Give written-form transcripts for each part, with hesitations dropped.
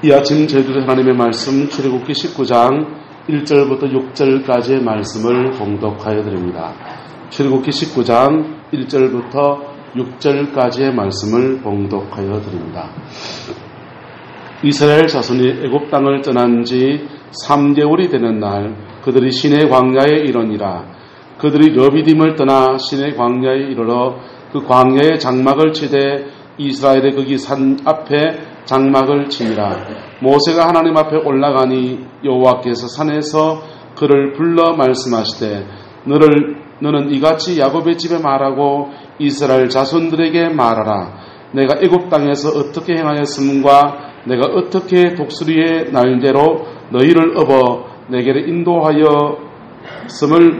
이 아침 저희들의 하나님의 말씀 출애굽기 19장 1절부터 6절까지의 말씀을 봉독하여 드립니다. 출애굽기 19장 1절부터 6절까지의 말씀을 봉독하여 드립니다. 이스라엘 자손이 애굽 땅을 떠난 지 3개월이 되는 날 그들이 시내 광야에 이르니라. 그들이 르비딤을 떠나 시내 광야에 이르러 그 광야에 장막을 치되 이스라엘의 거기 산 앞에 장막을 치니라. 모세가 하나님 앞에 올라가니 여호와께서 산에서 그를 불러 말씀하시되 너는 이같이 야곱의 집에 말하고 이스라엘 자손들에게 말하라. 내가 애굽 땅에서 어떻게 행하였음과 내가 어떻게 독수리의 날개로 너희를 업어 내게로 인도하였음을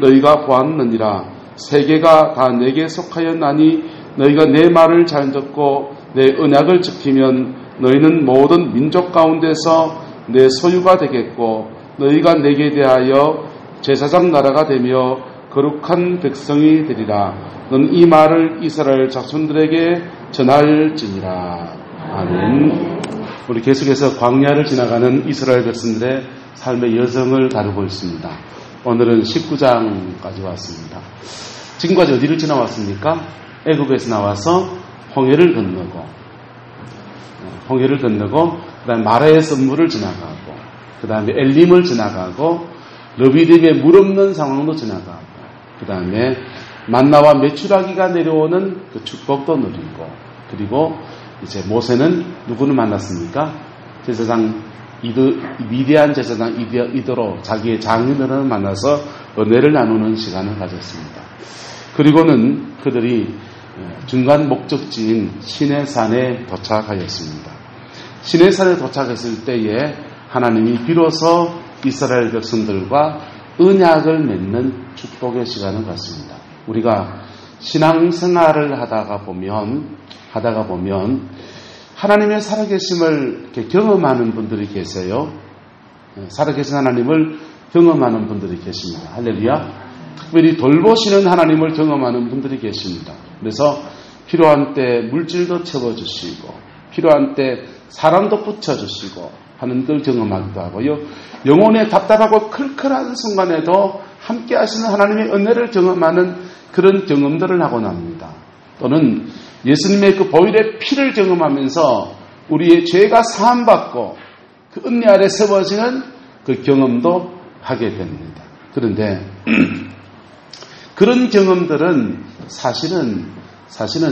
너희가 보았느니라. 세계가 다 내게 속하였나니 너희가 내 말을 잘 듣고 내 언약을 지키면 너희는 모든 민족 가운데서 내 소유가 되겠고 너희가 내게 대하여 제사장 나라가 되며 거룩한 백성이 되리라. 너는 이 말을 이스라엘 자손들에게 전할지니라. 아멘. 우리 계속해서 광야를 지나가는 이스라엘 백성들의 삶의 여정을 다루고 있습니다. 오늘은 19장까지 왔습니다. 지금까지 어디를 지나왔습니까? 애굽에서 나와서 홍해를 건너고 그다음에 마라의 선물을 지나가고 그다음에 엘림을 지나가고 르비딤의 물 없는 상황도 지나가고 그다음에 만나와 메추라기가 내려오는 그 축복도 누리고 그리고 이제 모세는 누구를 만났습니까? 제사장 미디안 제사장 이더로 자기의 장인들을 만나서 은혜를 나누는 시간을 가졌습니다. 그리고는 그들이 중간 목적지인 시내산에 도착하였습니다. 시내산에 도착했을 때에 하나님이 비로소 이스라엘 백성들과 언약을 맺는 축복의 시간을 갖습니다. 우리가 신앙생활을 하다가 보면 하나님의 살아계심을 경험하는 분들이 계세요. 살아계신 하나님을 경험하는 분들이 계십니다. 할렐루야. 특별히 돌보시는 하나님을 경험하는 분들이 계십니다. 그래서 필요한 때 물질도 채워주시고 필요한 때 사람도 붙여주시고 하는 걸 경험하기도 하고요. 영혼에 답답하고 클클한 순간에도 함께 하시는 하나님의 은혜를 경험하는 그런 경험들을 하곤 합니다. 또는 예수님의 그 보혈의 피를 경험하면서 우리의 죄가 사함받고 그 은혜 아래 세워지는 그 경험도 하게 됩니다. 그런데 그런 경험들은 사실은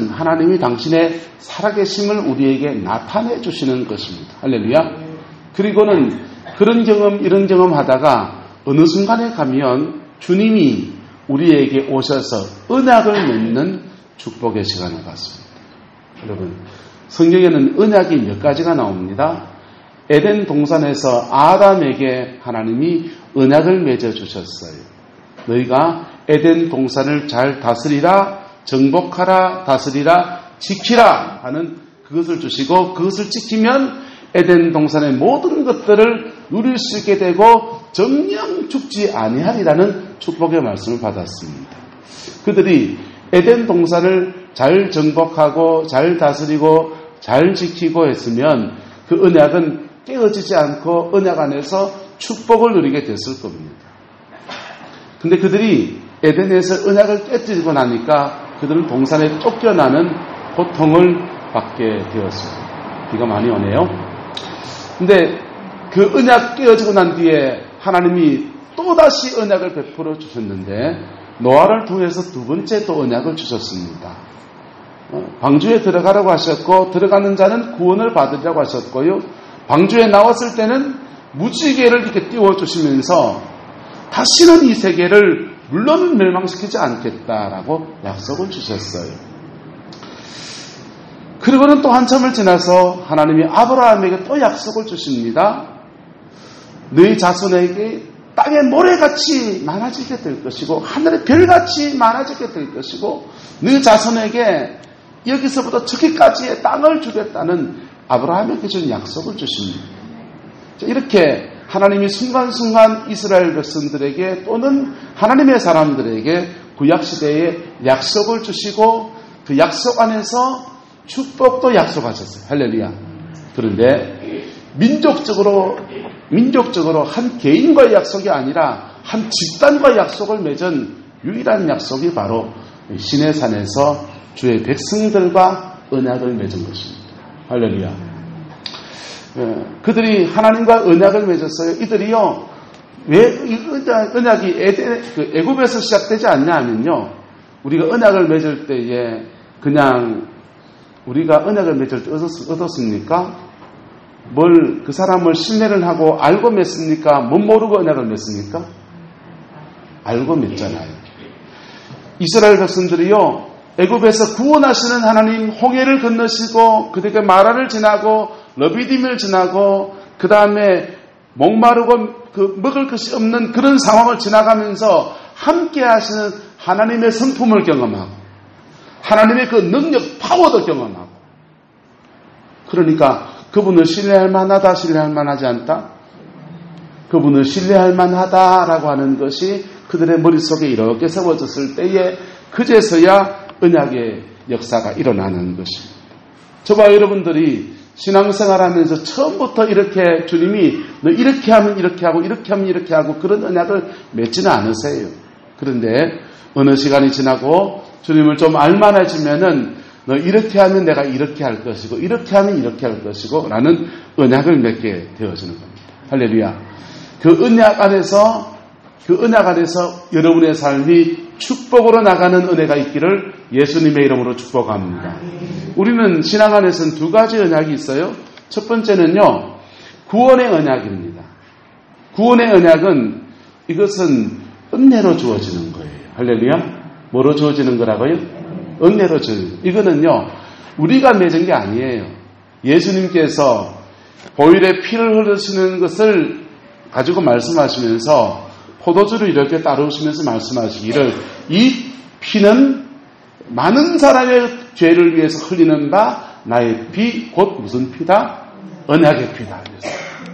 하나님이 당신의 살아계심을 우리에게 나타내 주시는 것입니다. 할렐루야. 그리고는 그런 경험 이런 경험 하다가 어느 순간에 가면 주님이 우리에게 오셔서 언약을 맺는 축복의 시간을 갖습니다. 여러분, 성경에는 언약이 몇 가지가 나옵니다. 에덴 동산에서 아담에게 하나님이 언약을 맺어 주셨어요. 너희가 에덴 동산을 잘 다스리라, 정복하라, 다스리라, 지키라 하는 그것을 주시고 그것을 지키면 에덴 동산의 모든 것들을 누릴 수 있게 되고 정령 죽지 아니하리라는 축복의 말씀을 받았습니다. 그들이 에덴 동산을 잘 정복하고 잘 다스리고 잘 지키고 했으면 그 언약은 깨어지지 않고 언약 안에서 축복을 누리게 됐을 겁니다. 근데 그들이 에덴에서 언약을 깨뜨리고 나니까 그들은 동산에 쫓겨나는 고통을 받게 되었습니다. 비가 많이 오네요. 근데 그 언약 깨어지고 난 뒤에 하나님이 또다시 언약을 베풀어 주셨는데 노아를 통해서 두 번째 또 언약을 주셨습니다. 방주에 들어가라고 하셨고 들어가는 자는 구원을 받으리라고 하셨고요. 방주에 나왔을 때는 무지개를 이렇게 띄워주시면서 다시는 이 세계를 물론 멸망시키지 않겠다라고 약속을 주셨어요. 그리고는 또 한참을 지나서 하나님이 아브라함에게 또 약속을 주십니다. 너희 자손에게 땅의 모래같이 많아지게 될 것이고 하늘의 별같이 많아지게 될 것이고 너희 자손에게 여기서부터 저기까지의 땅을 주겠다는 아브라함에게 주는 약속을 주십니다. 이렇게 하나님이 순간순간 이스라엘 백성들에게 또는 하나님의 사람들에게 구약시대에 약속을 주시고 그 약속 안에서 축복도 약속하셨어요. 할렐루야. 그런데 민족적으로 한 개인과의 약속이 아니라 한 집단과의 약속을 맺은 유일한 약속이 바로 시내산에서 주의 백성들과 언약을 맺은 것입니다. 할렐루야. 그들이 하나님과 언약을 맺었어요. 이들이요, 왜 언약이 애굽에서 시작되지 않냐 하면요, 우리가 언약을 맺을 때에 그냥 우리가 언약을 맺을 때 얻었습니까? 그 사람을 신뢰를 하고 알고 맺습니까? 못 모르고 언약을 맺습니까? 알고 맺잖아요. 이스라엘 백성들이요, 애굽에서 구원하시는 하나님 홍해를 건너시고 그들에게 마라를 지나고 러비딤을 지나고 그 다음에 목마르고 먹을 것이 없는 그런 상황을 지나가면서 함께 하시는 하나님의 성품을 경험하고 하나님의 그 능력, 파워도 경험하고, 그러니까 그분을 신뢰할 만하다, 신뢰할 만하지 않다? 그분을 신뢰할 만하다라고 하는 것이 그들의 머릿속에 이렇게 세워졌을 때에 그제서야 언약의 역사가 일어나는 것입니다. 저와 여러분들이 신앙생활하면서 처음부터 이렇게 주님이 너 이렇게 하면 이렇게 하고 이렇게 하면 이렇게 하고 그런 언약을 맺지는 않으세요. 그런데 어느 시간이 지나고 주님을 좀 알만해지면은 너 이렇게 하면 내가 이렇게 할 것이고 이렇게 하면 이렇게 할 것이고 라는 언약을 맺게 되어지는 겁니다. 할렐루야. 그 언약 안에서 여러분의 삶이 축복으로 나가는 은혜가 있기를 예수님의 이름으로 축복합니다. 우리는 신앙 안에서는 두 가지 언약이 있어요. 첫 번째는요, 구원의 언약입니다. 구원의 언약은 이것은 은혜로 주어지는 거예요. 할렐루야. 뭐로 주어지는 거라고요? 은혜로 주어지는. 이거는요, 우리가 맺은 게 아니에요. 예수님께서 보혈의 피를 흘리시는 것을 가지고 말씀하시면서 포도주를 이렇게 따르시면서 말씀하시기를 이 피는 많은 사람의 죄를 위해서 흘리는 바 나의 피, 곧 무슨 피다? 언약의 피다.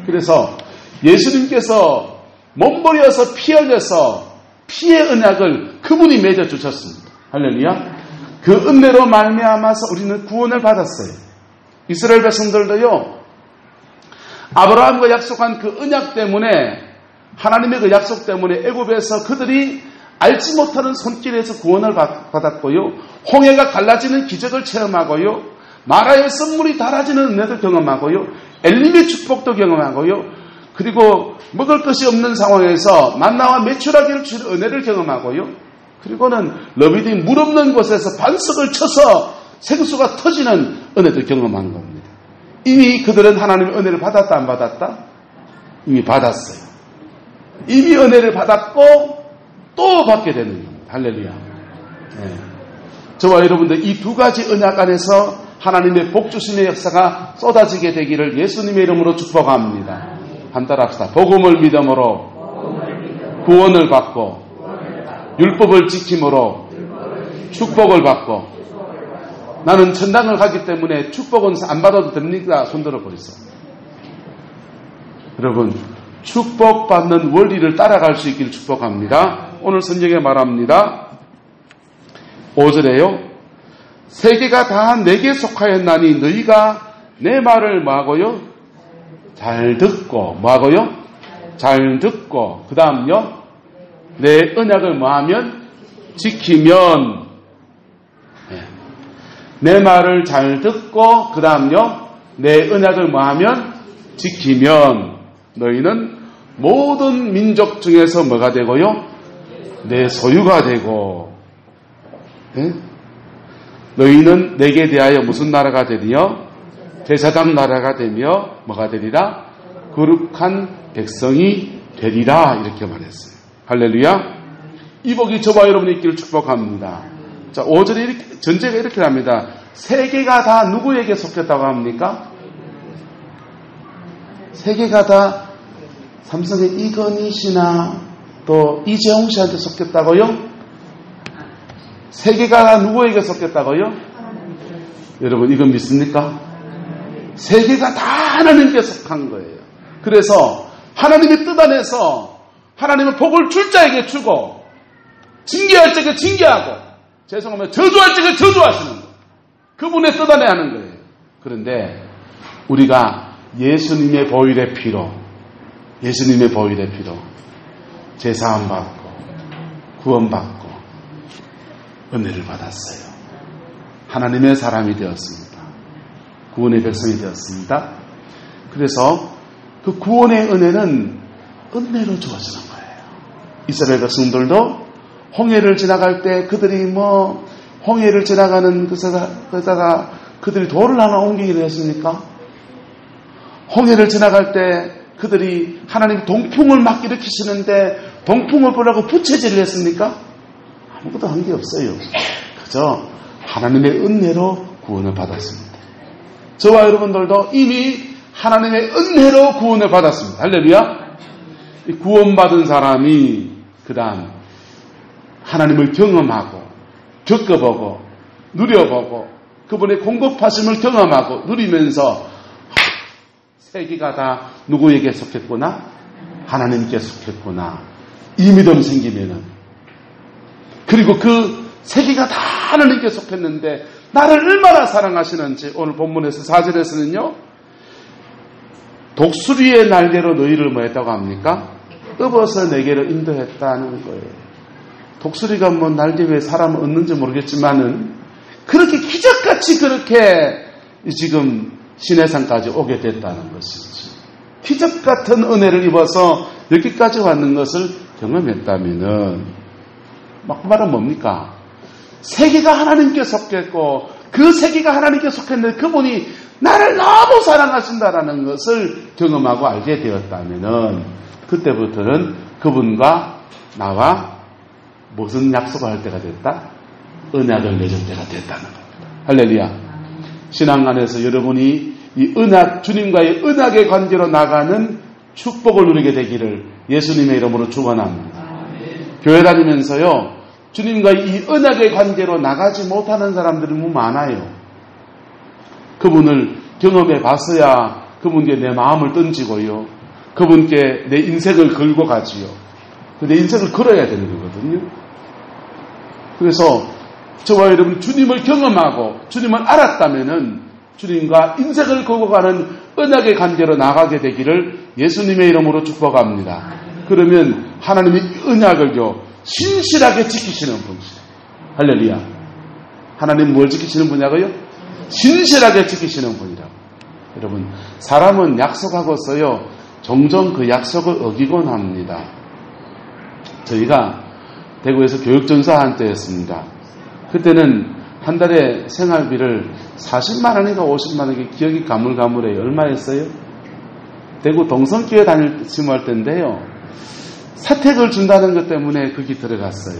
그래서 예수님께서 몸버려서 피 흘려서 피의 언약을 그분이 맺어주셨습니다. 할렐루야. 그 은혜로 말미암아서 우리는 구원을 받았어요. 이스라엘 백성들도요, 아브라함과 약속한 그 언약 때문에, 하나님의 그 약속 때문에 애굽에서 그들이 알지 못하는 손길에서 구원을 받았고요, 홍해가 갈라지는 기적을 체험하고요, 마라의 썰물이 달아지는 은혜도 경험하고요, 엘림의 축복도 경험하고요, 그리고 먹을 것이 없는 상황에서 만나와 메추라기를 주는 은혜를 경험하고요, 그리고는 러비딤 물 없는 곳에서 반석을 쳐서 생수가 터지는 은혜도 경험한 겁니다. 이미 그들은 하나님의 은혜를 받았다 안 받았다? 이미 받았어요. 이미 은혜를 받았고 또 받게 되는 겁니다. 할렐루야. 네. 저와 여러분들 이 두 가지 언약 안에서 하나님의 복주심의 역사가 쏟아지게 되기를 예수님의 이름으로 축복합니다. 한따라 합시다. 복음을 믿음으로 구원을 받고 율법을 지킴으로 축복을 받고, 나는 천당을 가기 때문에 축복은 안 받아도 됩니까? 손들어 보이소. 여러분, 축복받는 원리를 따라갈 수 있기를 축복합니다. 오늘 성경에 말합니다. 5절에요. 세계가 다 내게 속하였나니 너희가 내 말을 뭐하고요? 잘 듣고, 뭐하고요? 잘 듣고, 그 다음요, 내 언약을 뭐하면? 지키면. 내 말을 잘 듣고, 그 다음요, 내 언약을 뭐하면? 지키면 너희는 모든 민족 중에서 뭐가 되고요? 내 소유가 되고, 네? 너희는 내게 대하여 무슨 나라가 되리요? 제사장 나라가 되며 뭐가 되리라? 거룩한 백성이 되리라. 이렇게 말했어요. 할렐루야. 이 복이 저와 여러분이 있기를 축복합니다. 자, 5절에 이렇게, 전제가 이렇게 합니다. 세계가 다 누구에게 속했다고 합니까? 세계가 다 삼성의 이건희 씨나 또 이재홍 씨한테 속했다고요? 세계가 다 누구에게 속했다고요? 여러분, 이건 믿습니까? 세계가 다 하나님께 속한 거예요. 그래서 하나님의 뜻 안에서 하나님은 복을 줄 자에게 주고, 징계할 자에게 징계하고, 죄송하면 저주할 자에게 저주하시는 거예요. 그분의 뜻 안에 하는 거예요. 그런데 우리가 예수님의 보혈의 피로 제사함 받고 구원받고 은혜를 받았어요. 하나님의 사람이 되었습니다. 구원의 백성이 되었습니다. 그래서 그 구원의 은혜는 은혜로 주어지는 거예요. 이스라엘 백성들도 홍해를 지나갈 때 그들이 홍해를 지나가는 그다가 그들이 돌을 하나 옮기기로 했습니까? 홍해를 지나갈 때 그들이 하나님 동풍을 막 일으키시는데 동풍을 보라고 부채질을 했습니까? 아무것도 한 게 없어요. 그저 하나님의 은혜로 구원을 받았습니다. 저와 여러분들도 이미 하나님의 은혜로 구원을 받았습니다. 할렐루야. 구원받은 사람이 그 다음 하나님을 경험하고 겪어보고 누려보고 그분의 공급하심을 경험하고 누리면서 세계가 다 누구에게 속했구나? 하나님께 속했구나. 이 믿음 생기면은 그리고 그 세계가 다 하나님께 속했는데 나를 얼마나 사랑하시는지 오늘 본문에서 4절에서는요. 독수리의 날개로 너희를 뭐 했다고 합니까? 업어서 내게로 인도했다는 거예요. 독수리가 날개 위에 사람을 얻는지 모르겠지만은 그렇게 기적같이 그렇게 지금 시내산까지 오게 됐다는 것이지. 기적 같은 은혜를 입어서 여기까지 왔는 것을 경험했다면은 막 말은 뭡니까? 세계가 하나님께 속했고 그 세계가 하나님께 속했는데 그분이 나를 너무 사랑하신다라는 것을 경험하고 알게 되었다면은 그때부터는 그분과 나와 무슨 약속을 할 때가 됐다? 언약을 맺을 때가 됐다는 겁니다. 할렐루야. 신앙 안에서 여러분이 이 언약, 주님과의 언약의 관계로 나가는 축복을 누리게 되기를 예수님의 이름으로 축원합니다. 교회 다니면서요, 주님과의 이 언약의 관계로 나가지 못하는 사람들이 너무 많아요. 그분을 경험해 봤어야 그분께 내 마음을 던지고요. 그분께 내 인생을 걸고 가지요. 내 인생을 걸어야 되는 거거든요. 그래서 저와 여러분 주님을 경험하고 주님을 알았다면은 주님과 인생을 걸고 가는 언약의 관계로 나가게 되기를 예수님의 이름으로 축복합니다. 그러면 하나님의 언약을요 신실하게 지키시는 분이시죠. 할렐루야. 하나님 뭘 지키시는 분이라고요? 신실하게 지키시는 분이라고. 여러분 사람은 약속하고서요 종종 그 약속을 어기곤 합니다. 저희가 대구에서 교육전사 한때였습니다. 그때는 한 달에 생활비를 40만 원인가 50만 원이 기억이 가물가물해요. 얼마였어요? 대구 동성교회 다니시할 때인데요. 사택을 준다는 것 때문에 거기 들어갔어요.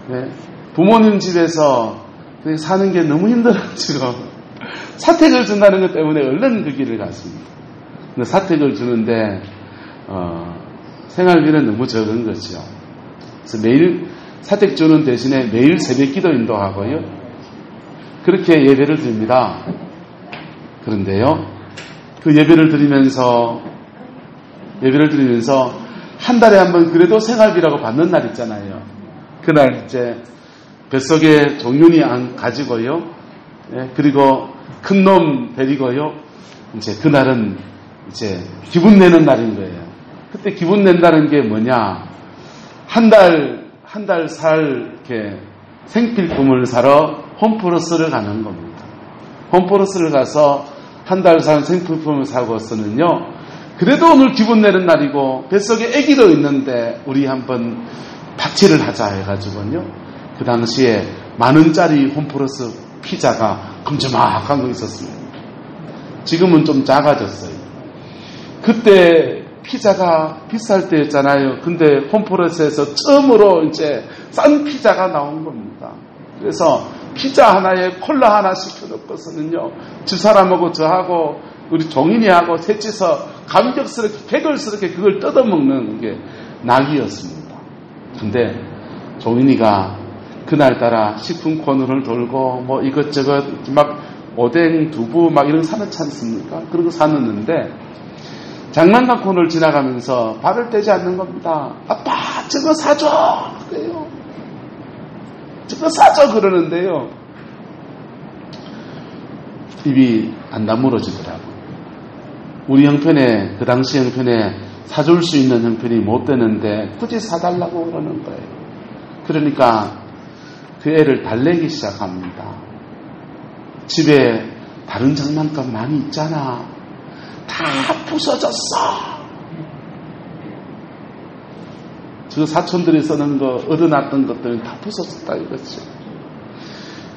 네. 부모님 집에서 사는 게 너무 힘들어가지고 사택을 준다는 것 때문에 얼른 그 길을 갔습니다. 근데 사택을 주는데 생활비는 너무 적은 거죠. 그래서 매일 사택 주는 대신에 매일 새벽 기도 인도하고요. 그렇게 예배를 드립니다. 그런데요. 그 예배를 드리면서 한 달에 한 번 그래도 생활비라고 받는 날 있잖아요. 그날 이제 뱃속에 종윤이 안 가지고요. 예, 그리고 큰 놈 데리고요. 이제 그날은 이제 기분 내는 날인 거예요. 그때 기분 낸다는 게 뭐냐? 한 달 살 이렇게 생필품을 사러 홈플러스를 가는 겁니다. 홈플러스를 가서 한 달 산 생필품을 사고서는요. 그래도 오늘 기분 내는 날이고 뱃속에 아기도 있는데 우리 한번 파티를 하자 해가지고요. 그 당시에 10,000원짜리 홈플러스 피자가 큼지막한 거 있었습니다. 지금은 좀 작아졌어요. 그때 피자가 비쌀 때였잖아요. 근데 홈플러스에서 처음으로 이제 싼 피자가 나온 겁니다. 그래서 피자 하나에 콜라 하나 시켜놓고서는요. 집사람하고 저하고 우리 종인이하고 셋이서 감격스럽게 개걸스럽게 그걸 뜯어먹는 게 낙이었습니다. 근데 종인이가 그날따라 식품 코너를 돌고 뭐 이것저것 막 오뎅, 두부 막 이런 거 사놓지 않습니까? 그런 거 사놓는데 장난감 코너를 지나가면서 발을 떼지 않는 겁니다. 아빠 저거 사줘 그래요. 저거 사줘 그러는데요. 입이 안 다물어지더라고요. 우리 형편에, 그 당시 형편에 사줄 수 있는 형편이 못 되는데 굳이 사달라고 그러는 거예요. 그러니까 그 애를 달래기 시작합니다. 집에 다른 장난감 많이 있잖아. 다 부서졌어. 저 사촌들이 쓰는 거, 얻어놨던 것들은 다 부서졌다 이거지.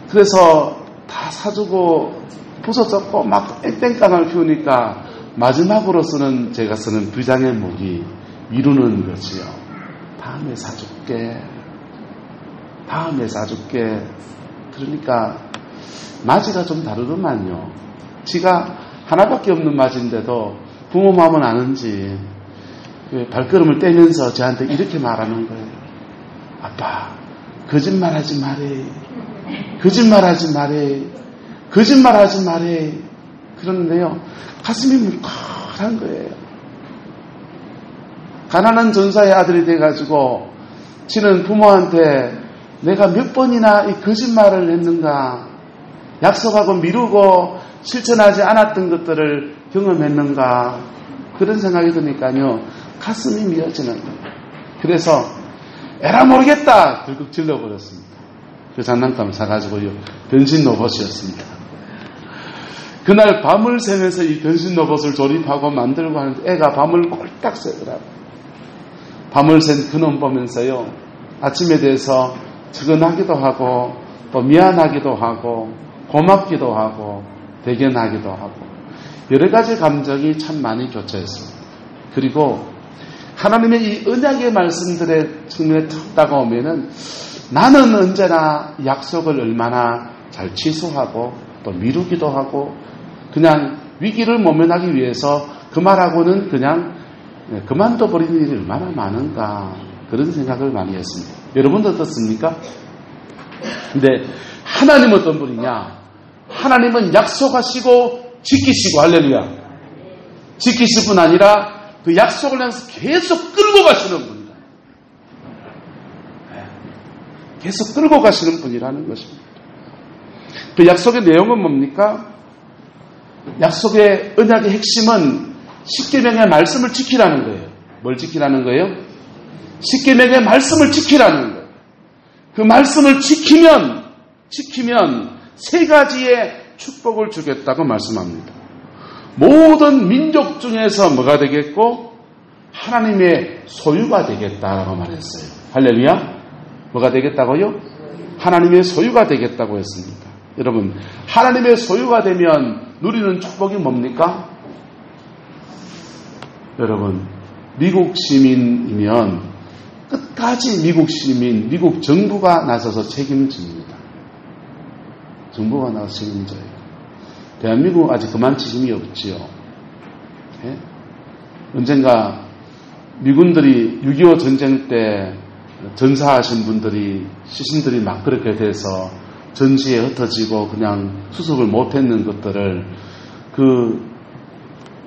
그래서 다 사주고 부서졌고 막 땡땡깡을 피우니까 마지막으로서는 제가 쓰는 비장의 무기, 미루는 거지요. 다음에 사줄게. 다음에 사줄게. 그러니까 맞이가 좀 다르더만요. 지가 하나밖에 없는 맞인데도 부모 마음은 아는지 발걸음을 떼면서 저한테 이렇게 말하는 거예요. 아빠, 거짓말하지 말해. 거짓말하지 말해. 거짓말하지 말해. 그러는데요, 가슴이 뭉클한 거예요. 가난한 전사의 아들이 돼가지고 지는 부모한테 내가 몇 번이나 이 거짓말을 했는가, 약속하고 미루고 실천하지 않았던 것들을 경험했는가, 그런 생각이 드니까요 가슴이 미어지는 거예요. 그래서 에라 모르겠다 결국 질러버렸습니다. 그 장난감 사가지고요 변신 로봇이었습니다. 그날 밤을 새면서 이 변신 로봇을 조립하고 만들고 하는데 애가 밤을 꼴딱 새더라고요. 밤을 샌 그놈 보면서요 아침에 대해서 측은하기도 하고 또 미안하기도 하고 고맙기도 하고 대견하기도 하고 여러 가지 감정이 참 많이 교차했습니다. 그리고 하나님의 이 언약의 말씀들의 측면에 탁 다가오면은 나는 언제나 약속을 얼마나 잘 취소하고 또 미루기도 하고 그냥 위기를 모면하기 위해서 그 말하고는 그냥 그만둬버리는 일이 얼마나 많은가 그런 생각을 많이 했습니다. 여러분도 어떻습니까? 근데 하나님은 어떤 분이냐? 하나님은 약속하시고 지키시고 할렐루야. 지키실 뿐 아니라 그 약속을 향해서 계속 끌고 가시는 분이다. 계속 끌고 가시는 분이라는 것입니다. 그 약속의 내용은 뭡니까? 약속의 언약의 핵심은 십계명의 말씀을 지키라는 거예요. 뭘 지키라는 거예요? 십계명의 말씀을 지키라는 거예요. 그 말씀을 지키면 세 가지의 축복을 주겠다고 말씀합니다. 모든 민족 중에서 뭐가 되겠고 하나님의 소유가 되겠다라고 말했어요. 할렐루야. 뭐가 되겠다고요? 하나님의 소유가 되겠다고 했습니다. 여러분, 하나님의 소유가 되면 누리는 축복이 뭡니까? 여러분, 미국 시민이면 끝까지 미국 시민, 미국 정부가 나서서 책임집니다. 정부가 나서서 책임져요. 대한민국 아직 그만치 힘이 없지요. 예? 언젠가 미군들이 6.25 전쟁 때 전사하신 분들이 시신들이 막 그렇게 돼서 전시에 흩어지고 그냥 수습을 못했는 것들을 그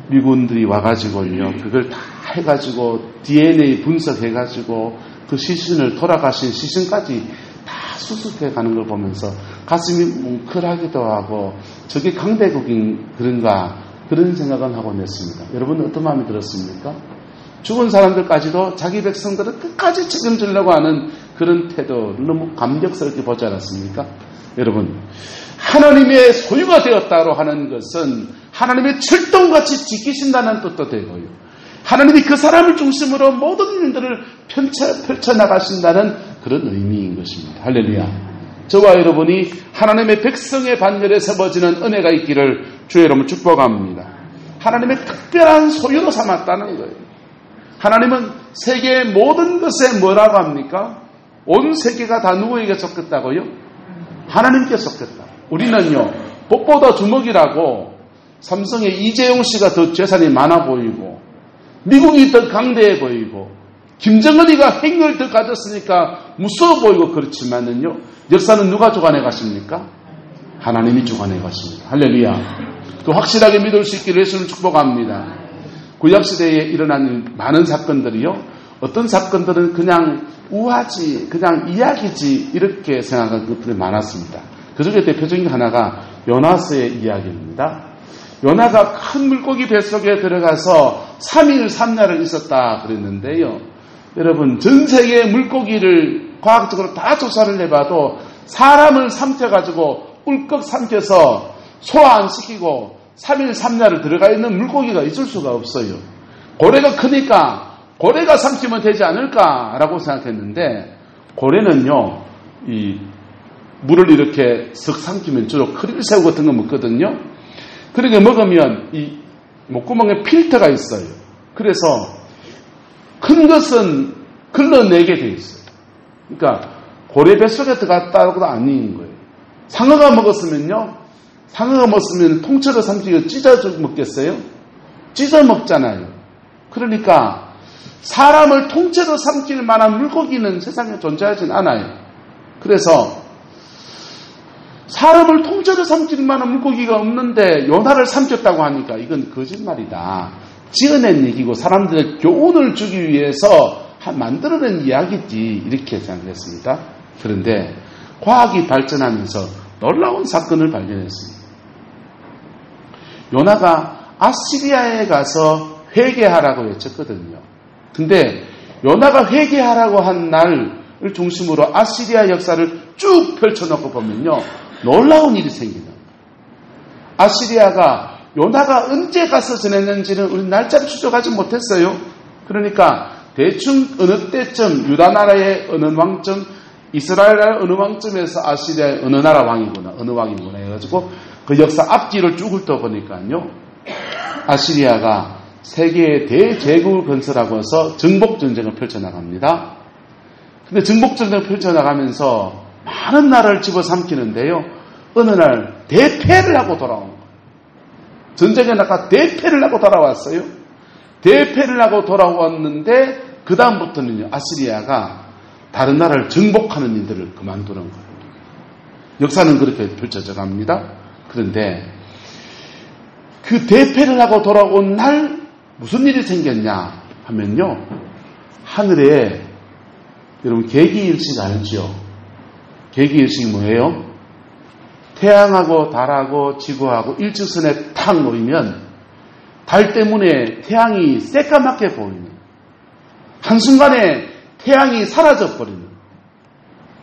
미군들이 와가지고요 그걸 다 해가지고 DNA 분석해가지고 그 시신을 돌아가신 시신까지 다 수습해가는 걸 보면서 가슴이 뭉클하기도 하고 저게 강대국인 그런가 그런 생각은 하고 냈습니다. 여러분은 어떤 마음이 들었습니까? 죽은 사람들까지도 자기 백성들을 끝까지 책임지려고 하는 그런 태도를 너무 감격스럽게 보지 않았습니까? 여러분, 하나님의 소유가 되었다고 하는 것은 하나님의 철동같이 지키신다는 뜻도 되고요. 하나님이 그 사람을 중심으로 모든 일들을 펼쳐나가신다는 그런 의미인 것입니다. 할렐루야. 저와 여러분이 하나님의 백성의 반열에 세워지는 은혜가 있기를 주의 이름으로 축복합니다. 하나님의 특별한 소유로 삼았다는 거예요. 하나님은 세계의 모든 것에 뭐라고 합니까? 온 세계가 다 누구에게 속했다고요? 하나님께 속했다. 우리는요, 복보다 주먹이라고 삼성의 이재용 씨가 더 재산이 많아 보이고 미국이 더 강대해 보이고 김정은이가 핵을 더 가졌으니까 무서워 보이고 그렇지만은요, 역사는 누가 주관해 가십니까? 하나님이 주관해 가십니다. 할렐루야. 그 확실하게 믿을 수 있기를 예수를 축복합니다. 구약시대에 일어난 많은 사건들이요, 어떤 사건들은 그냥 우화지, 그냥 이야기지 이렇게 생각하는 것들이 많았습니다. 그 중에 대표적인 하나가 요나스의 이야기입니다. 요나가 큰 물고기 뱃속에 들어가서 3일 3날을 있었다 그랬는데요. 여러분, 전 세계 물고기를 과학적으로 다 조사를 해봐도 사람을 삼켜가지고 꿀꺽 삼켜서 소화 안 시키고 3일 3날을 들어가 있는 물고기가 있을 수가 없어요. 고래가 크니까 고래가 삼키면 되지 않을까라고 생각했는데, 고래는요, 이 물을 이렇게 쓱 삼키면 주로 크릴새우 같은 거 먹거든요. 그렇게 먹으면 이 목구멍에 필터가 있어요. 그래서 큰 것은 걸러내게 돼 있어요. 그러니까 고래 뱃속에 들어갔다고도 아닌 거예요. 상어가 먹었으면요, 상어가 먹었으면 통째로 삼키고 찢어 먹겠어요? 찢어 먹잖아요. 그러니까 사람을 통째로 삼킬 만한 물고기는 세상에 존재하진 않아요. 그래서 사람을 통째로 삼킬 만한 물고기가 없는데 요나를 삼켰다고 하니까 이건 거짓말이다. 지어낸 얘기고 사람들의 교훈을 주기 위해서 만들어낸 이야기지, 이렇게 생각했습니다. 그런데 과학이 발전하면서 놀라운 사건을 발견했습니다. 요나가 아시리아에 가서 회개하라고 외쳤거든요. 근데 요나가 회개하라고 한 날을 중심으로 아시리아 역사를 쭉 펼쳐놓고 보면요, 놀라운 일이 생기는 거예요. 아시리아가 요나가 언제 가서 전했는지는 우리 날짜를 추적하지 못했어요. 그러니까 대충 어느 때쯤 유다 나라의 어느 왕쯤, 이스라엘 나라의 어느 왕쯤에서 아시리아의 어느 나라 왕이구나, 어느 왕이구나 해가지고 그 역사 앞뒤를 쭉 훑어보니까요, 아시리아가 세계의 대제국을 건설하고 해서 정복전쟁을 펼쳐나갑니다. 근데 정복전쟁을 펼쳐나가면서 많은 나라를 집어삼키는데요, 어느 날 대패를 하고 돌아온 거예요. 전쟁에 나가 대패를 하고 돌아왔어요. 대패를 하고 돌아왔는데 그 다음부터는요, 아시리아가 다른 나라를 정복하는 일들을 그만두는 거예요. 역사는 그렇게 펼쳐져 갑니다. 그런데 그 대패를 하고 돌아온 날 무슨 일이 생겼냐 하면요, 하늘에, 여러분 계기일식 알죠? 계기일식이 뭐예요? 태양하고 달하고 지구하고 일직선에 탁 놓이면 달 때문에 태양이 새까맣게 보이는, 한순간에 태양이 사라져버리는,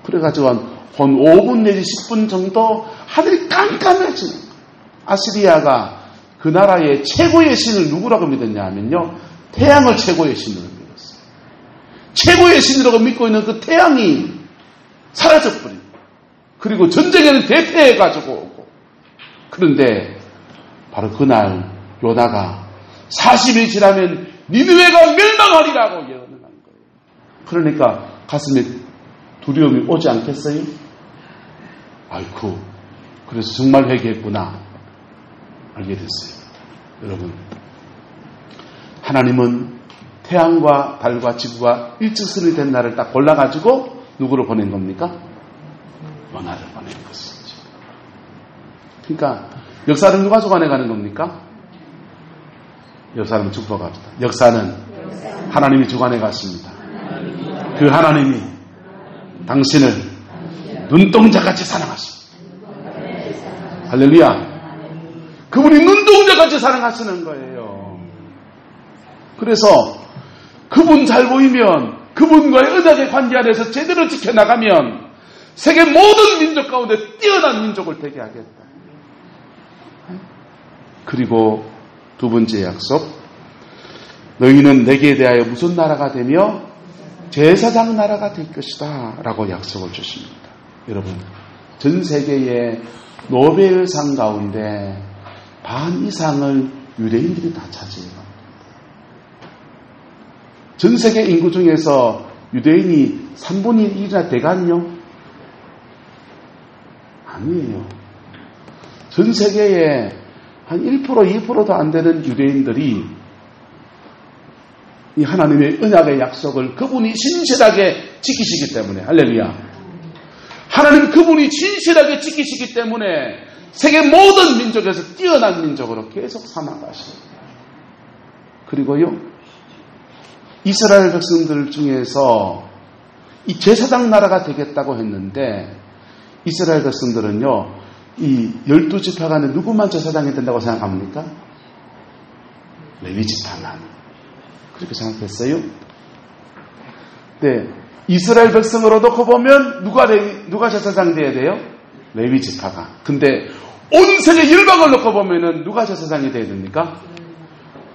그래가지고 한 5분 내지 10분 정도 하늘이 깜깜해지는 거예요. 아시리아가 그 나라의 최고의 신을 누구라고 믿었냐 하면요, 태양을 최고의 신으로 믿었어요. 최고의 신이라고 믿고 있는 그 태양이 사라져버립니다. 그리고 전쟁에는 대패해가지고 오고. 그런데 바로 그날 요나가 40일 지나면 니느웨가 멸망하리라고 예언을 한 거예요. 그러니까 가슴에 두려움이 오지 않겠어요? 아이쿠, 그래서 정말 회개했구나 알게 됐어요. 여러분, 하나님은 태양과 달과 지구가 일직선이 된 날을 딱 골라가지고 누구를 보낸 겁니까? 요나를 보낸 것이죠. 그러니까 역사를 누가 주관해가는 겁니까? 역사는 축복합니다. 역사는 하나님이 주관해갔습니다. 그 하나님이 당신을 눈동자같이 사랑하십니다. 할렐루야. 그분이 눈동자같이 사랑하시는 거예요. 그래서 그분 잘 보이면, 그분과의 언약의 관계 안에서 제대로 지켜나가면 세계 모든 민족 가운데 뛰어난 민족을 되게 하겠다. 그리고 두 번째 약속, 너희는 내게 대하여 무슨 나라가 되며 제사장 나라가 될 것이다 라고 약속을 주십니다. 여러분, 전 세계의 노벨상 가운데 반 이상을 유대인들이 다 차지해요. 전 세계 인구 중에서 유대인이 3분의 1이나 되간요? 아니에요. 전 세계에 한 1%, 2%도 안 되는 유대인들이 이 하나님의 언약의 약속을 그분이 신실하게 지키시기 때문에, 할렐루야. 하나님 그분이 신실하게 지키시기 때문에 세계 모든 민족에서 뛰어난 민족으로 계속 삼아가시고, 그리고요, 이스라엘 백성들 중에서 이 제사장 나라가 되겠다고 했는데, 이스라엘 백성들은요, 이 12지파 간에 누구만 제사장이 된다고 생각합니까? 레위지파만. 그렇게 생각했어요? 네. 이스라엘 백성으로 놓고 보면 누가 제사장 돼야 돼요? 레위지파가. 근데 온 세계 열방을 놓고 보면은 누가 제사장이 돼야 됩니까?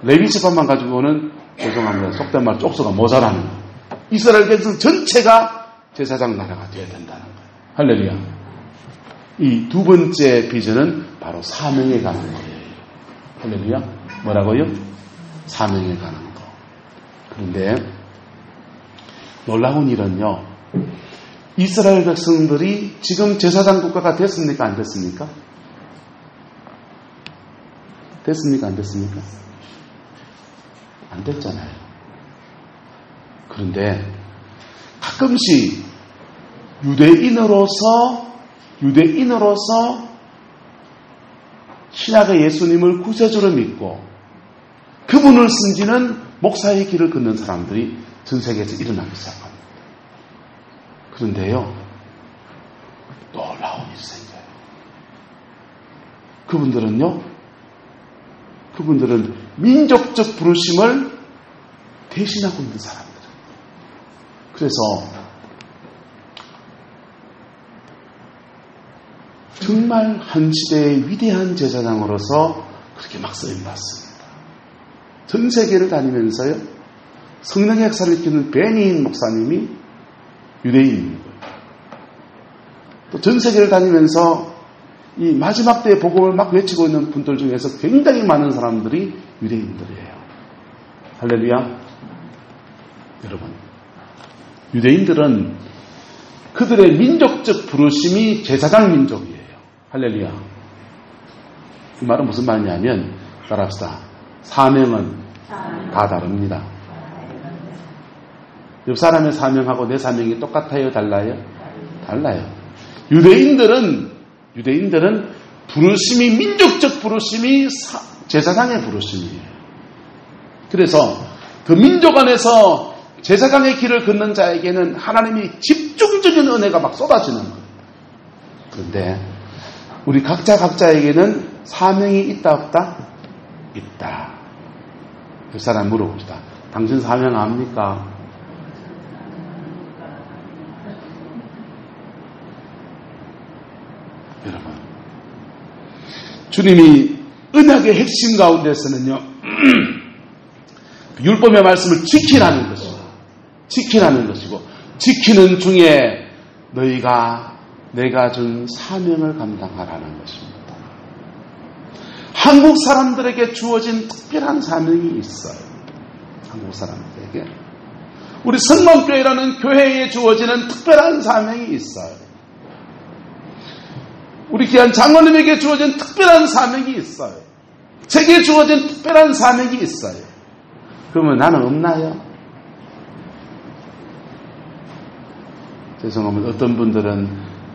레위지파만 가지고는 죄송합니다. 속된 말 쪽수가 모자라는 거예요. 이스라엘 백성 전체가 제사장 나라가 되어야 된다는 거예요. 할렐루야. 이 두 번째 비전은 바로 사명에 가는 거예요. 할렐루야. 뭐라고요? 사명에 가는 거. 그런데 놀라운 일은요. 이스라엘 백성들이 지금 제사장 국가가 됐습니까? 안 됐습니까? 됐습니까? 안 됐습니까? 안 됐잖아요. 그런데 가끔씩 유대인으로서 신약의 예수님을 구세주로 믿고 그분을 숨기는 목사의 길을 걷는 사람들이 전 세계에서 일어나기 시작합니다. 그런데요, 놀라운 일이 생겨요. 그분들은 민족적 부르심을 대신하고 있는 사람들. 그래서 정말 한 시대의 위대한 제사장으로서 그렇게 막 쓰임받습니다. 전 세계를 다니면서요, 성령의 역사를 일으키는 베니인 목사님이 유대인이고요. 또 전 세계를 다니면서 이 마지막 때의 복음을 막 외치고 있는 분들 중에서 굉장히 많은 사람들이 유대인들이에요. 할렐루야. 여러분, 유대인들은 그들의 민족적 부르심이 제사장 민족이에요. 할렐루야. 이 말은 무슨 말이냐면, 따라합시다. 사명은 다 다릅니다. 옆 사람의 사명하고 내 사명이 똑같아요? 달라요? 달라요. 유대인들은 부르심이, 민족적 부르심이 제사장의 부르심이에요. 그래서 그 민족 안에서 제사장의 길을 걷는 자에게는 하나님이 집중적인 은혜가 막 쏟아지는 거예요. 그런데 우리 각자에게는 사명이 있다 없다? 있다. 그 사람 물어봅시다. 당신 사명 압니까? 여러분, 주님이 언약의 핵심 가운데서는요, 율법의 말씀을 지키라는 것이고, 지키는 중에 내가 준 사명을 감당하라는 것입니다. 한국 사람들에게 주어진 특별한 사명이 있어요. 한국 사람들에게. 우리 성만교회라는 교회에 주어지는 특별한 사명이 있어요. 우리 귀한 장로님에게 주어진 특별한 사명이 있어요. 제게 주어진 특별한 사명이 있어요. 그러면 나는 없나요? 죄송합니다. 어떤 분들은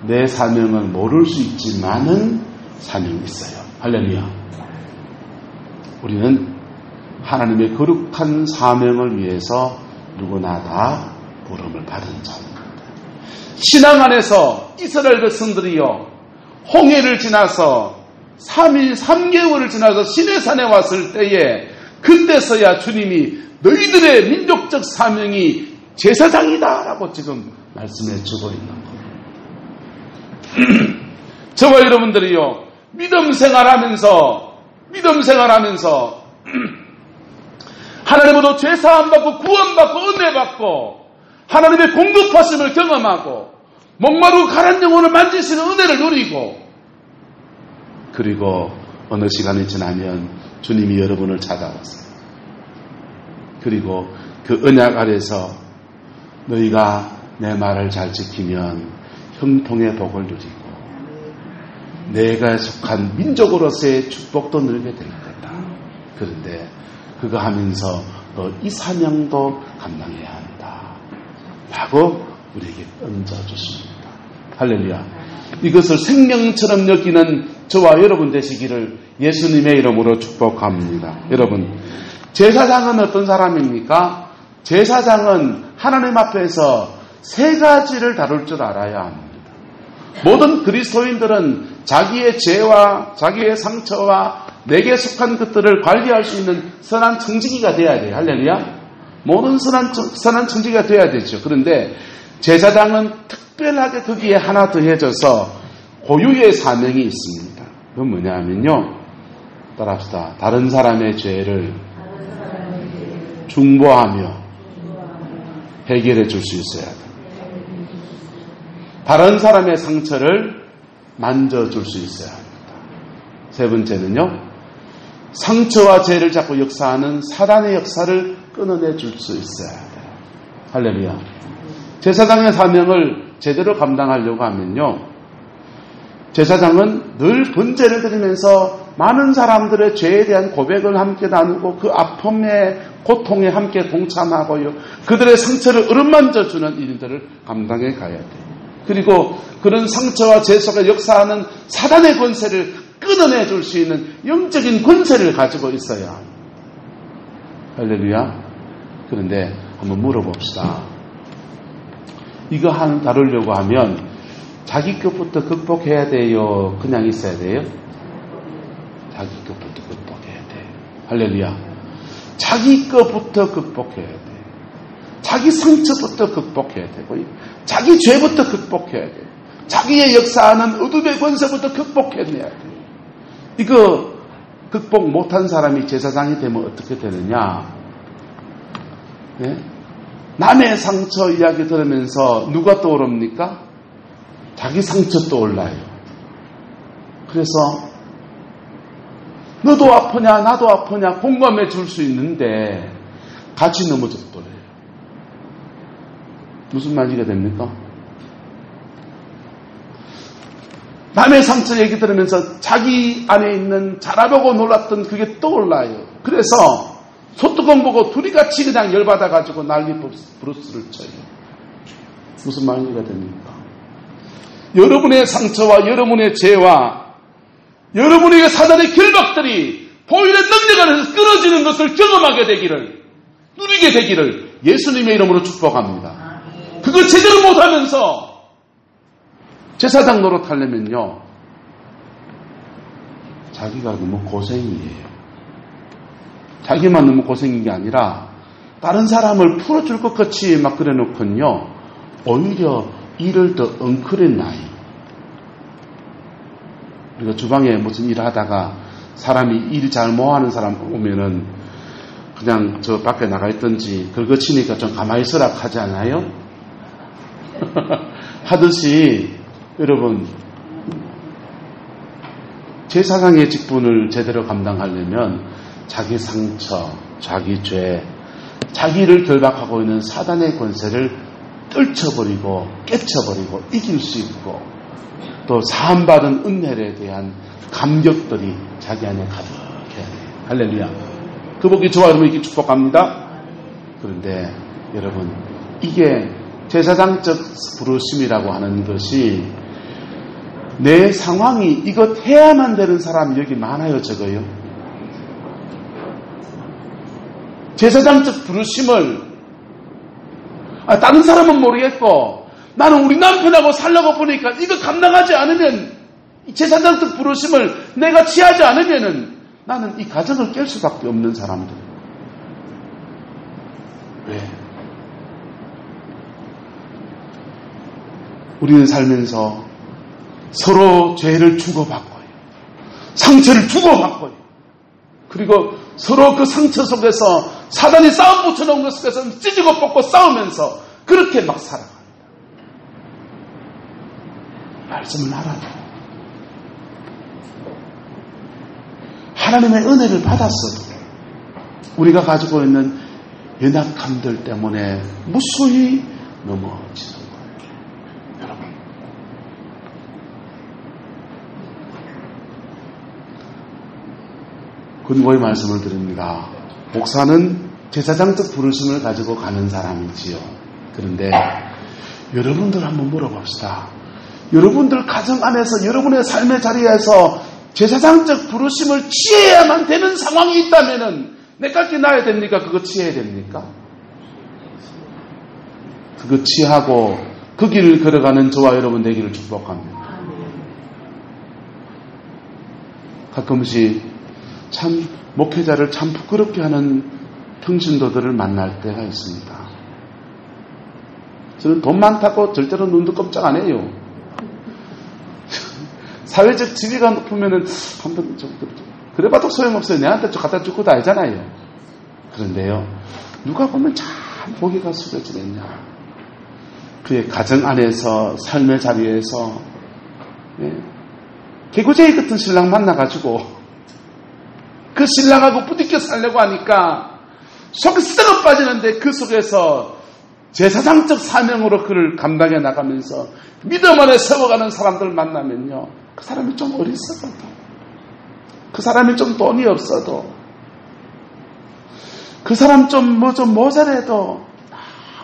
내 사명을 모를 수 있지만은 사명이 있어요. 할렐루야. 우리는 하나님의 거룩한 사명을 위해서 누구나 다 부름을 받은 자입니다. 신앙 안에서 이스라엘 백성들이요, 홍해를 지나서 3일 3개월을 지나서 시내산에 왔을 때에 그때서야 주님이 너희들의 민족적 사명이 제사장이다 라고 지금 말씀해 주고 있는 거예요. 저와 여러분들이요, 믿음 생활하면서 하나님으로 죄사함 받고 구원받고 은혜 받고 하나님의 공급하심을 경험하고 목마르고 가란 영혼을 만지시는 은혜를 누리고, 그리고 어느 시간이 지나면 주님이 여러분을 찾아왔어요. 그리고 그 언약 아래서 너희가 내 말을 잘 지키면 형통의 복을 누리고 내가 속한 민족으로서의 축복도 누리게 될 거다. 그런데 그거 하면서 너 이 사명도 감당해야 한다 라고 우리에게 얹어주십니다. 할렐루야. 이것을 생명처럼 여기는 저와 여러분 되시기를 예수님의 이름으로 축복합니다. 여러분, 제사장은 어떤 사람입니까? 제사장은 하나님 앞에서 세 가지를 다룰 줄 알아야 합니다. 모든 그리스도인들은 자기의 죄와 자기의 상처와 내게 속한 것들을 관리할 수 있는 선한 청지기가 돼야 돼요. 할렐루야. 모든 선한 청지기가 돼야 되죠. 그런데 제사장은 특별하게 거기에 하나 더해져서 고유의 사명이 있습니다. 그건 뭐냐면요. 따라합시다. 다른 사람의 죄를 중보하며 해결해 줄 수 있어야 돼요. 다른 사람의 상처를 만져줄 수 있어야 합니다. 세 번째는요. 상처와 죄를 잡고 역사하는 사단의 역사를 끊어내 줄 수 있어야 돼요. 할렐루야. 제사장의 사명을 제대로 감당하려고 하면요. 제사장은 늘 번제를 드리면서 많은 사람들의 죄에 대한 고백을 함께 나누고 그 아픔의 고통에 함께 동참하고요. 그들의 상처를 어루만져주는 일들을 감당해 가야 돼요. 그리고 그런 상처와 죄 속에 역사하는 사단의 권세를 끊어내 줄 수 있는 영적인 권세를 가지고 있어야 합니다. 할렐루야. 그런데 한번 물어봅시다. 이거 다루려고 하면 자기 것부터 극복해야 돼요? 그냥 있어야 돼요? 자기 것부터 극복해야 돼요. 할렐루야. 자기 것부터 극복해야 돼요. 자기 상처부터 극복해야 되고 자기 죄부터 극복해야 돼요. 자기의 역사하는 어둠의 권세부터 극복해내야 돼요. 이거 극복 못한 사람이 제사장이 되면 어떻게 되느냐? 네? 남의 상처 이야기 들으면서 누가 떠오릅니까? 자기 상처 떠올라요. 그래서 너도 아프냐 나도 아프냐 공감해 줄 수 있는데 같이 넘어져 버려요. 무슨 말이가 됩니까? 남의 상처 얘기 들으면서 자기 안에 있는 자라보고 놀랐던 그게 떠올라요. 그래서 소뚜껑 보고 둘이 같이 그냥 열받아가지고 난리 브루스를 쳐요. 무슨 말이가 됩니까? 여러분의 상처와 여러분의 죄와 여러분에게 사단의 결박들이 보혈의 능력 안에서 끊어지는 것을 경험하게 되기를, 누리게 되기를 예수님의 이름으로 축복합니다. 그거 제대로 못하면서 제사장 노릇하려면요, 자기가 너무 고생이에요. 자기만 너무 고생인 게 아니라 다른 사람을 풀어줄 것 같이 막 그래 놓고는요, 오히려 일을 더 엉클했나요. 우리가 주방에 무슨 일을 하다가 사람이 일 잘 못하는 사람 오면은 그냥 저 밖에 나가 있든지 긁어치니까 좀 가만히 있으라 하지 않아요? 하듯이 여러분, 제사장의 직분을 제대로 감당하려면 자기 상처, 자기 죄, 자기를 결박하고 있는 사단의 권세를 떨쳐버리고 깨쳐버리고 이길 수 있고, 또 사함받은 은혜에 대한 감격들이 자기 안에 가득해야 돼요. 할렐루야. 그 복이 저와 여러분 이렇게 축복합니다. 그런데 여러분, 이게 제사장적 부르심이라고 하는 것이 내 상황이 이것 해야만 되는 사람이 여기 많아요, 적어요. 제사장적 부르심을 다른 사람은 모르겠고 나는 우리 남편하고 살려고 보니까 이거 감당하지 않으면, 제사장적 부르심을 내가 취하지 않으면은 나는 이 가정을 깰 수밖에 없는 사람들. 왜? 우리는 살면서 서로 죄를 주고받고요, 상처를 주고받고요, 그리고 서로 그 상처 속에서 사단이 싸움 붙여놓은 것 속에서 찢고 뽑고 싸우면서 그렇게 막 살아갑니다. 말씀을 알아도 하나님의 은혜를 받았어도 우리가 가지고 있는 연약함들 때문에 무수히 넘어지는 거예요. 여러분, 근거의 말씀을 드립니다. 목사는 제사장적 부르심을 가지고 가는 사람이지요. 그런데 여러분들 한번 물어봅시다. 여러분들 가정 안에서 여러분의 삶의 자리에서 제사장적 부르심을 취해야만 되는 상황이 있다면은 내깎이 놔야 됩니까? 그거 취해야 됩니까? 그거 취하고 그 길을 걸어가는 저와 여러분 되기를 축복합니다. 가끔씩 참 목회자를 참 부끄럽게 하는 평신도들을 만날 때가 있습니다. 저는 돈 많다고 절대로 눈도 깜짝 안 해요. 사회적 지위가 높으면은 한번 좀 그래봐도 소용없어요. 내한테 좀 갖다 주고 다니잖아요. 그런데요, 누가 보면 참 고개가 숙여지겠냐. 그의 가정 안에서 삶의 자리에서 개구쟁이 같은 신랑 만나가지고 그 신랑하고 부딪혀 살려고 하니까 속이 썩어 빠지는데 그 속에서 제사장적 사명으로 그를 감당해 나가면서 믿음 안에 세워가는 사람들 만나면요, 그 사람이 좀 어리석어도, 그 사람이 좀 돈이 없어도, 그 사람 좀 모자라도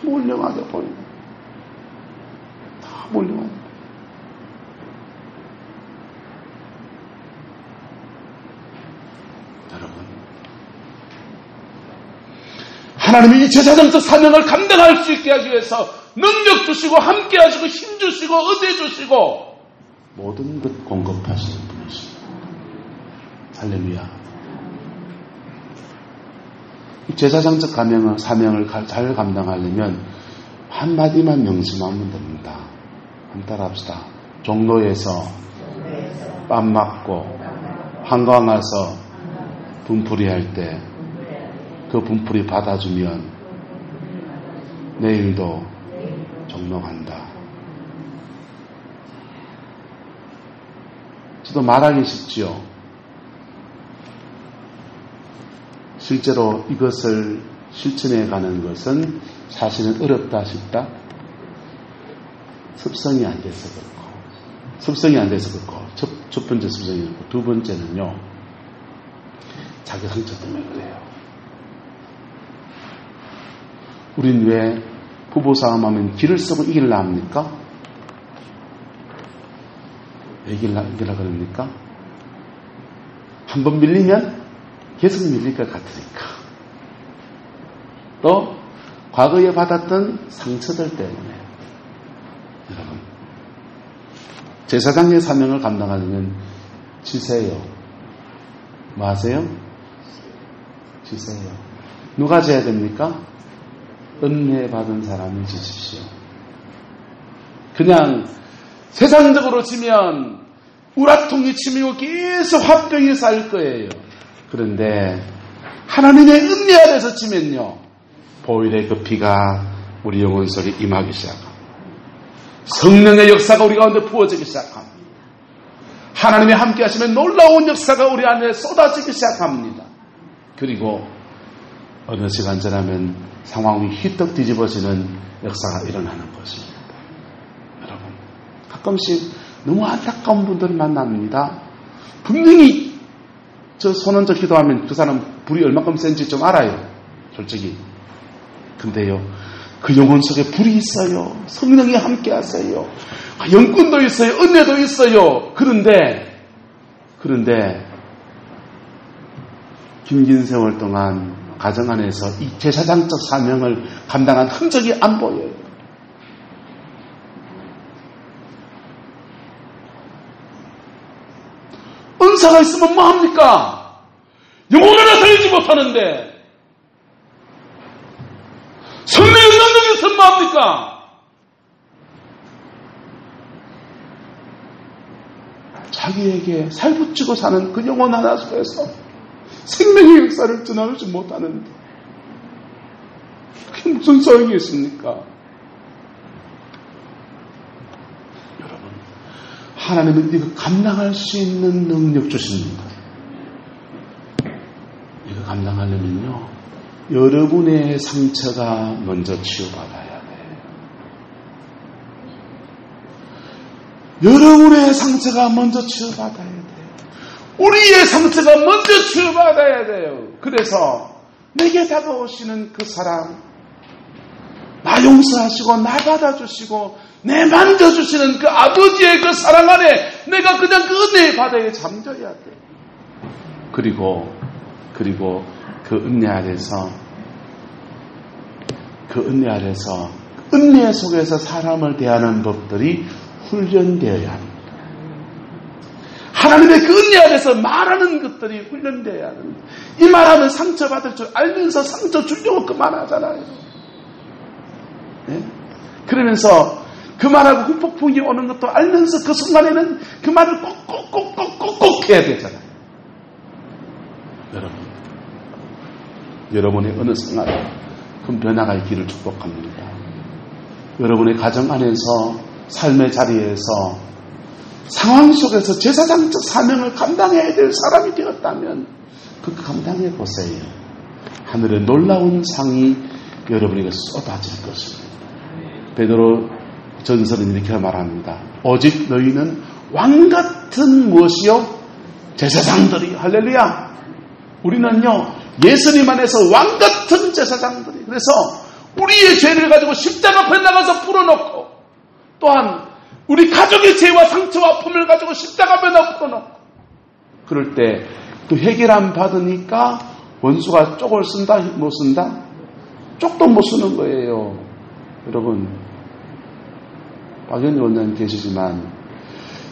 너무 훌륭하게 보여요. 너무 훌륭하게. 여러분, 하나님이 이 제사장적 사명을 감당할 수 있게 하기 위해서 능력 주시고 함께 하시고 힘 주시고 의지 주시고 모든 것 공급하시는 분이십니다. 할렐루야. 제사장적 사명을 잘 감당하려면 한마디만 명심하면 됩니다. 한번 따라합시다. 종로에서 빰 맞고 한강 와서 분풀이 할 때 그 분풀이 받아주면 내일도 종로 간다. 저도 말하기 쉽지요. 실제로 이것을 실천해 가는 것은 사실은 어렵다 싶다. 습성이 안 돼서 그렇고, 습성이 안 돼서 그렇고, 첫 번째 습성이 그렇고, 두 번째는요, 자기 상처 때문에 그래요. 우린 왜 부부싸움하면 길을 쓰고 이길라 합니까? 왜 이길라 그럽니까? 한번 밀리면 계속 밀릴 것 같으니까. 또 과거에 받았던 상처들 때문에. 여러분, 제사장의 사명을 감당하려면 지세요. 뭐 하세요? 지세요. 누가 져야 됩니까? 은혜 받은 사람이 지십시오. 그냥 세상적으로 지면 우라통이 치미고 계속 화병이 쌓일 거예요. 그런데 하나님의 은혜 아래서 지면요, 보혈의 그 피가 우리 영혼 속에 임하기 시작합니다. 성령의 역사가 우리 가운데 부어지기 시작합니다. 하나님이 함께 하시면 놀라운 역사가 우리 안에 쏟아지기 시작합니다. 그리고 어느 시간 지나면 상황이 휘떡 뒤집어지는 역사가 일어나는 것입니다. 여러분, 가끔씩 너무 안타까운 분들을 만납니다. 분명히 저 손 얹어 기도하면 그 사람 불이 얼마큼 센지 좀 알아요. 솔직히. 근데요, 그 영혼 속에 불이 있어요. 성령이 함께 하세요. 영권도 있어요. 은혜도 있어요. 그런데 긴 세월 동안 가정 안에서 이 제사장적 사명을 감당한 흔적이 안 보여요. 은사가 있으면 뭐합니까? 영혼 하나 살리지 못하는데 성령의 능력이 있으면 뭐합니까? 자기에게 살붙이고 사는 그 영혼 하나 속에서 생명의 역사를 드러내지 못하는데 그게 무슨 소용이 있습니까? 여러분, 하나님은 이거 감당할 수 있는 능력 주십니다. 이거 감당하려면요, 여러분의 상처가 먼저 치유받아야 돼요. 여러분의 상처가 먼저 치유받아야 돼요. 우리의 상처가 먼저 치유받아야 돼요. 그래서 내게 다가오시는 그 사랑, 나 용서하시고 나 받아주시고 내 만져주시는 그 아버지의 그 사랑 안에 내가 그냥 그 은혜의 바다에 잠겨야 돼요. 그리고 그 은혜 아래서 은혜 속에서 사람을 대하는 법들이 훈련되어야 합니다. 하나님의 그 은혜 안에서 말하는 것들이 훈련되어야 하는, 이 말하면 상처받을 줄 알면서 상처 주려고 그 말하잖아요. 네? 그러면서 그 말하고 후폭풍이 오는 것도 알면서 그 순간에는 그 말을 꼭 해야 되잖아요. 여러분의 어느 생활에 큰 변화가 있기를 축복합니다. 여러분의 가정 안에서, 삶의 자리에서, 상황 속에서 제사장적 사명을 감당해야 될 사람이 되었다면 그 감당해 보세요. 하늘의 놀라운 상이 여러분에게 쏟아질 것입니다. 베드로 전서는 이렇게 말합니다. 오직 너희는 왕같은 무엇이요? 제사장들이. 할렐루야. 우리는요, 예수님 안에서 왕같은 제사장들이. 그래서 우리의 죄를 가지고 십자가 앞에 나가서 풀어놓고, 또한 우리 가족의 죄와 상처와 아픔을 가지고 십자가 앞에 나가 풀어놓고, 그럴 때 그 해결안 받으니까 원수가 쪽을 쓴다? 못 쓴다? 쪽도 못 쓰는 거예요. 여러분, 박연희 원장님 계시지만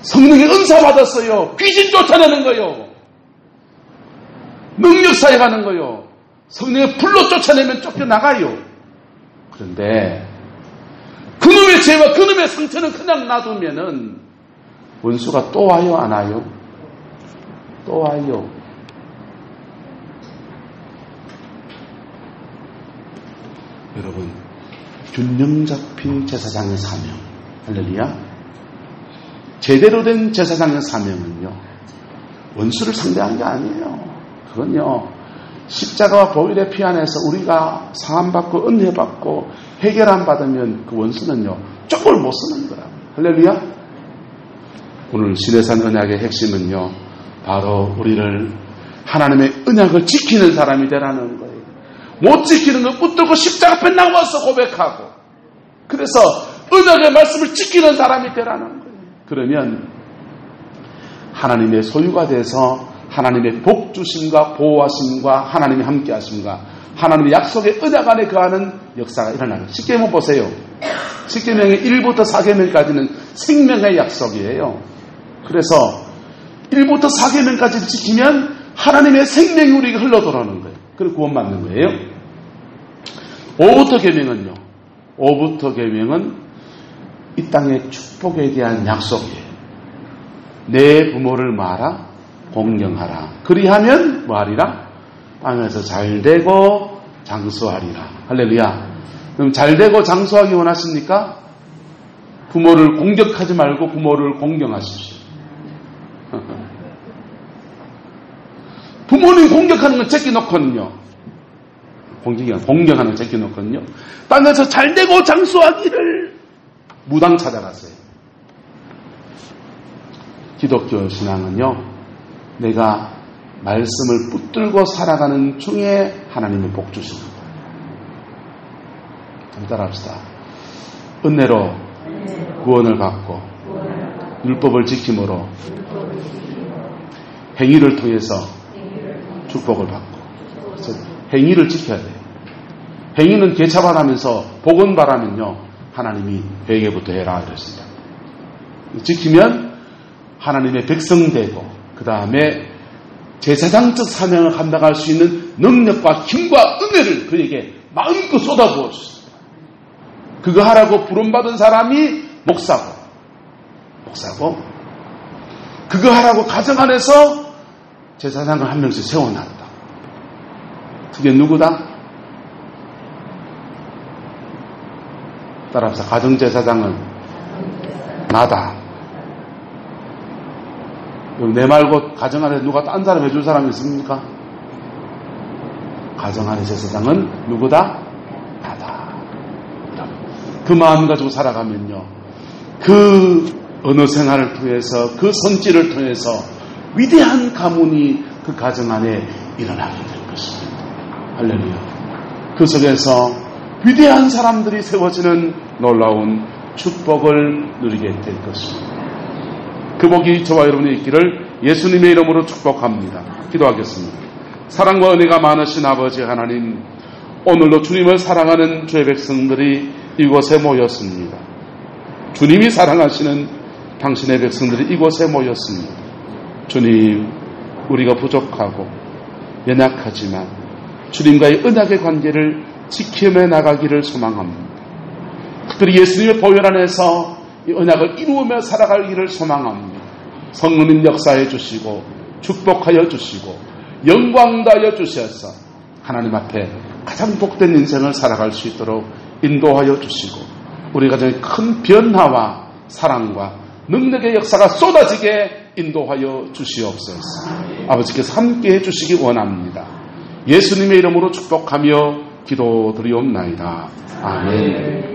성령의 은사 받았어요. 귀신 쫓아내는 거요. 능력 사역하는 거요. 성령의 불로 쫓아내면 쫓겨나가요. 그런데 그놈의 죄와 그놈의 상처는 그냥 놔두면은 원수가 또 와요, 안 와요? 또 와요. 여러분, 균형 잡힌 제사장의 사명, 할렐루야. 제대로 된 제사장의 사명은요, 원수를 상대하는 게 아니에요. 그건요, 십자가와 보혈의 피 안에서 우리가 상함받고 은혜받고 해결안 받으면 그 원수는요, 쪽을 못 쓰는 거라고. 할렐루야. 오늘 시내산 언약의 핵심은요, 바로 우리를 하나님의 언약을 지키는 사람이 되라는 거예요. 못 지키는 거 붙들고 십자가 앞에 나와서 고백하고, 그래서 언약의 말씀을 지키는 사람이 되라는 거예요. 그러면 하나님의 소유가 돼서 하나님의 복 주심과 보호하심과 하나님의 함께 하심과 하나님의 약속의 언약 안에 거하는 역사가 일어나요. 십계명 보세요. 십계명의 1부터 4계명까지는 생명의 약속이에요. 그래서 1부터 4계명까지 지키면 하나님의 생명이 우리에게 흘러들어오는 거예요. 그리고 구원받는 거예요. 5부터 계명은요, 5부터 계명은 이 땅의 축복에 대한 약속이에요. 내 부모를 마라, 공경하라. 그리하면 뭐하리라? 땅에서 잘되고 장수하리라. 할렐루야. 그럼 잘되고 장수하기 원하십니까? 부모를 공격하지 말고 부모를 공경하십시오. 부모님 공격하는 건 제끼놓거든요. 공격하는 건 제끼놓거든요. 땅에서 잘되고 장수하기를 무당 찾아갔어요. 기독교 신앙은요, 내가 말씀을 붙들고 살아가는 중에 하나님의 복 주십니다. 따라합시다. 은혜로 구원을 받고 율법을 지킴으로 행위를 통해서 축복을 받고. 그래서 행위를 지켜야 돼요. 행위는 개차반하면서 복은 바라면요, 하나님이 회개부터 해라 이랬습니다. 지키면 하나님의 백성 되고, 그 다음에 제사장적 사명을 감당할 수 있는 능력과 힘과 은혜를 그에게 마음껏 쏟아부어 주십니다. 그거 하라고 부름받은 사람이 목사고, 그거 하라고 가정 안에서 제사장을 한 명씩 세워놨다. 그게 누구다? 따라합시다. 가정제사장은 나다. 내 말고 가정 안에 누가 딴 사람 해줄 사람이 있습니까? 가정 안의 제사장은 누구다? 나다. 그 마음 가지고 살아가면요, 그 언어 생활을 통해서, 그 손질을 통해서 위대한 가문이 그 가정 안에 일어나게 될 것입니다. 할렐루야. 그 속에서 위대한 사람들이 세워지는 놀라운 축복을 누리게 될 것입니다. 그 복이 저와 여러분의 있기를 예수님의 이름으로 축복합니다. 기도하겠습니다. 사랑과 은혜가 많으신 아버지 하나님, 오늘도 주님을 사랑하는 주의 백성들이 이곳에 모였습니다. 주님이 사랑하시는 당신의 백성들이 이곳에 모였습니다. 주님, 우리가 부족하고 연약하지만 주님과의 언약의 관계를 지키며 나가기를 소망합니다. 특별히 예수님의 보혈 안에서 이 언약을 이루며 살아가기를 소망합니다. 성령님 역사해 주시고 축복하여 주시고 영광 다하여 주셔서 하나님 앞에 가장 복된 인생을 살아갈 수 있도록 인도하여 주시고 우리 가정에 큰 변화와 사랑과 능력의 역사가 쏟아지게 인도하여 주시옵소서. 아버지께서 함께해 주시기 원합니다. 예수님의 이름으로 축복하며 기도드리옵나이다. 아멘.